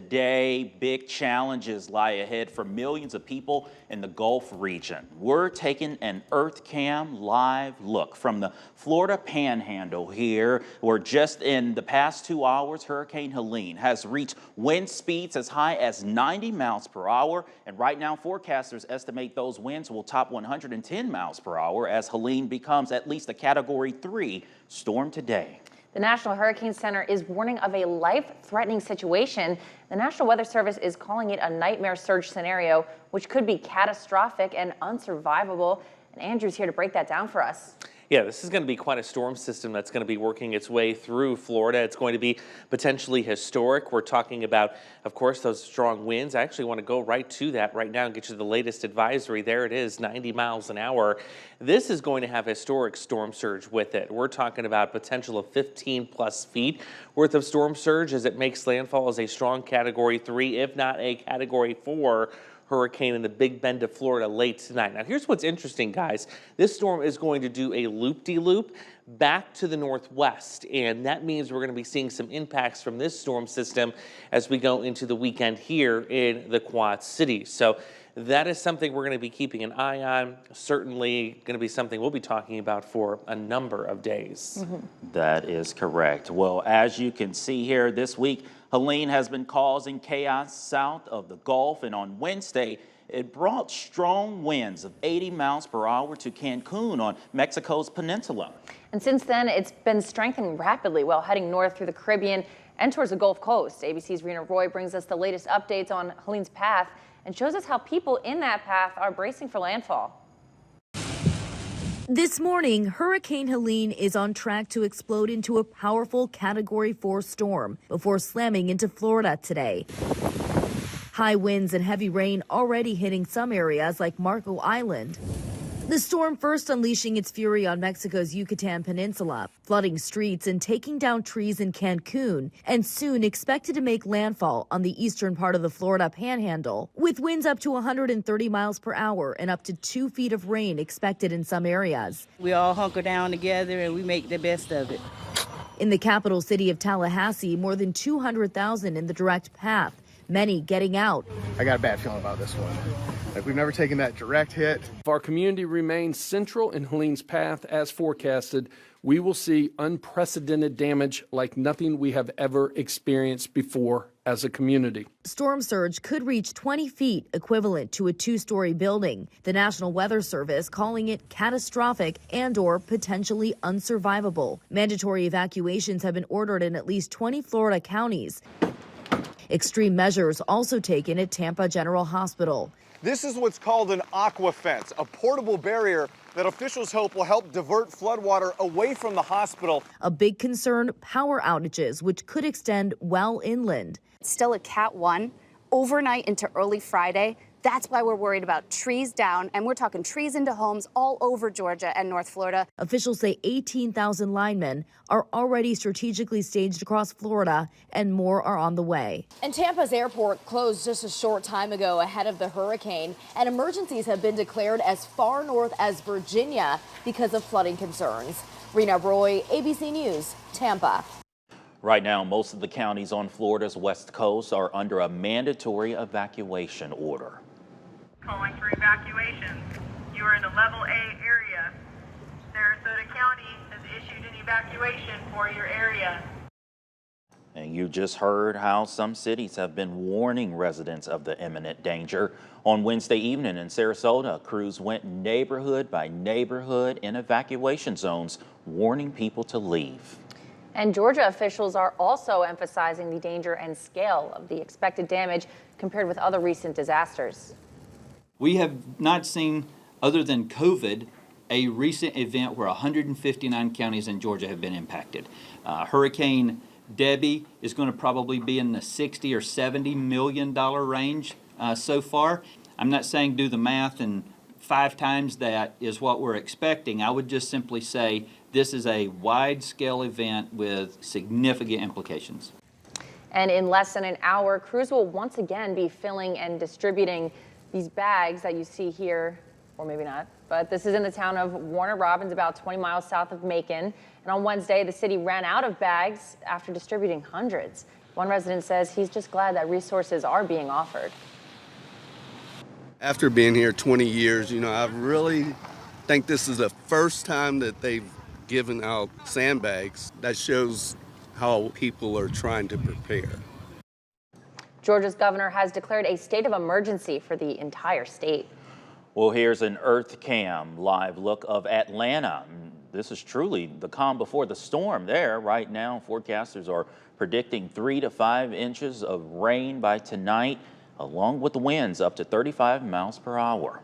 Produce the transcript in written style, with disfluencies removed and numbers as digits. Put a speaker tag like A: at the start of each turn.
A: today. Big challenges lie ahead for millions of people in the Gulf region. We're taking an EarthCam live look from the Florida Panhandle here, where just in the past 2 hours, Hurricane Helene has reached wind speeds as high as 90 miles per hour. And right now, forecasters estimate those winds will top 110 miles per hour as Helene becomes at least a Category 3 storm today.
B: The National Hurricane Center is warning of a life-threatening situation. The National Weather Service is calling it a nightmare surge scenario, which could be catastrophic and unsurvivable. And Andrew's here to break that down for us.
C: Yeah, this is going to be quite a storm system that's going to be working its way through Florida. It's going to be potentially historic. We're talking about, of course, those strong winds. I actually want to go right to that right now and get you the latest advisory. There it is, 90 miles an hour. This is going to have historic storm surge with it. We're talking about potential of 15 plus feet worth of storm surge as it makes landfall as a strong Category 3, if not a Category 4 hurricane in the Big Bend of Florida late tonight. Now, here's what's interesting, guys. This storm is going to do a loop-de-loop back to the northwest, and that means we're going to be seeing some impacts from this storm system as we go into the weekend here in the Quad Cities. So that is something we're going to be keeping an eye on. Certainly going to be something we'll be talking about for a number of days.
A: That is correct. Well, as you can see here this week, Helene has been causing chaos south of the Gulf, and on Wednesday, it brought strong winds of 80 miles per hour to Cancun on Mexico's peninsula.
B: And since then, it's been strengthening rapidly while heading north through the Caribbean and towards the Gulf Coast. ABC's Rena Roy brings us the latest updates on Helene's path and shows us how people in that path are bracing for landfall.
D: This morning, Hurricane Helene is on track to explode into a powerful Category 4 storm before slamming into Florida today. High winds and heavy rain already hitting some areas like Marco Island. The storm first unleashing its fury on Mexico's Yucatan Peninsula, flooding streets and taking down trees in Cancun, and soon expected to make landfall on the eastern part of the Florida Panhandle, with winds up to 130 miles per hour and up to 2 feet of rain expected in some areas.
E: We all hunker down together and we make the best of it.
D: In the capital city of Tallahassee, more than 200,000 in the direct path, many getting out.
F: I got a bad feeling about this one. Like, we've never taken that direct hit.
G: If our community remains central in Helene's path as forecasted, we will see unprecedented damage like nothing we have ever experienced before as a community.
D: Storm surge could reach 20 feet, equivalent to a 2-story building. The National Weather Service calling it catastrophic and/or potentially unsurvivable. Mandatory evacuations have been ordered in at least 20 Florida counties. Extreme measures also taken at Tampa General Hospital.
H: This is what's called an aqua fence, a portable barrier that officials hope will help divert floodwater away from the hospital.
D: A big concern, power outages, which could extend well inland.
I: Still at Cat 1, overnight into early Friday. That's why we're worried about trees down, and we're talking trees into homes all over Georgia and North Florida.
D: Officials say 18,000 linemen are already strategically staged across Florida, and more are on the way.
J: And Tampa's airport closed just a short time ago ahead of the hurricane, and emergencies have been declared as far north as Virginia because of flooding concerns. Rena Roy, ABC News, Tampa.
A: Right now, most of the counties on Florida's west coast are under a mandatory evacuation order.
K: Calling for evacuations. You are in the level A area. Sarasota County has issued an evacuation for your area.
A: And you just heard how some cities have been warning residents of the imminent danger. On Wednesday evening in Sarasota, crews went neighborhood by neighborhood in evacuation zones, warning people to leave.
B: And Georgia officials are also emphasizing the danger and scale of the expected damage compared with other recent disasters.
L: We have not seen, other than COVID, a recent event where 159 counties in Georgia have been impacted. Hurricane Debbie is going to probably be in the $60 or $70 million range so far. I'm not saying do the math and 5 times that is what we're expecting. I would just simply say this is a wide-scale event with significant implications.
B: And in less than an hour, crews will once again be filling and distributing these bags that you see here, or maybe not, but this is in the town of Warner Robins, about 20 miles south of Macon. And on Wednesday, the city ran out of bags after distributing hundreds. One resident says he's just glad that resources are being offered.
M: After being here 20 years, I really think this is the first time that they've given out sandbags. That shows how people are trying to prepare.
B: Georgia's governor has declared a state of emergency for the entire state.
A: Well, here's an Earth Cam live look of Atlanta. This is truly the calm before the storm there. Right now, forecasters are predicting 3 to 5 inches of rain by tonight, along with the winds up to 35 miles per hour.